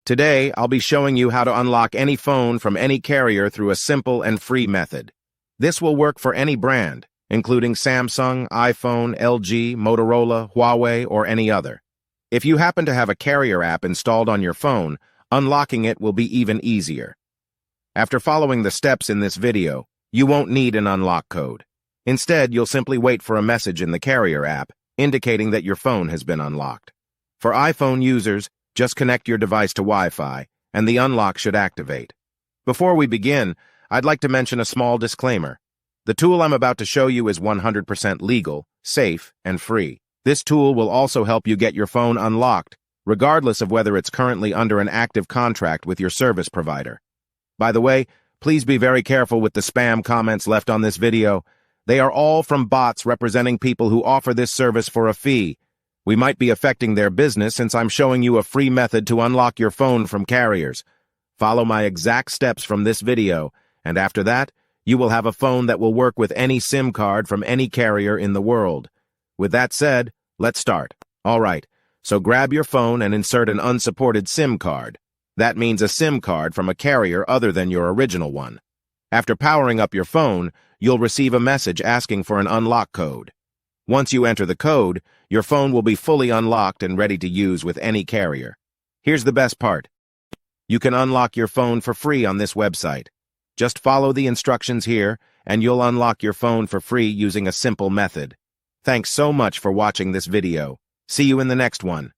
Today, I'll be showing you how to unlock any phone from any carrier through a simple and free method. This will work for any brand, including Samsung, iPhone, LG, Motorola, Huawei, or any other. If you happen to have a carrier app installed on your phone, unlocking it will be even easier. After following the steps in this video, you won't need an unlock code. Instead, you'll simply wait for a message in the carrier app indicating that your phone has been unlocked. For iPhone users, just connect your device to Wi-Fi, and the unlock should activate. Before we begin, I'd like to mention a small disclaimer. The tool I'm about to show you is 100% legal, safe, and free. This tool will also help you get your phone unlocked, regardless of whether it's currently under an active contract with your service provider. By the way, please be very careful with the spam comments left on this video. They are all from bots representing people who offer this service for a fee. We might be affecting their business since I'm showing you a free method to unlock your phone from carriers. Follow my exact steps from this video, and after that, you will have a phone that will work with any SIM card from any carrier in the world. With that said, let's start. All right, so grab your phone and insert an unsupported SIM card. That means a SIM card from a carrier other than your original one. After powering up your phone, you'll receive a message asking for an unlock code. Once you enter the code, your phone will be fully unlocked and ready to use with any carrier. Here's the best part. You can unlock your phone for free on this website. Just follow the instructions here, and you'll unlock your phone for free using a simple method. Thanks so much for watching this video. See you in the next one.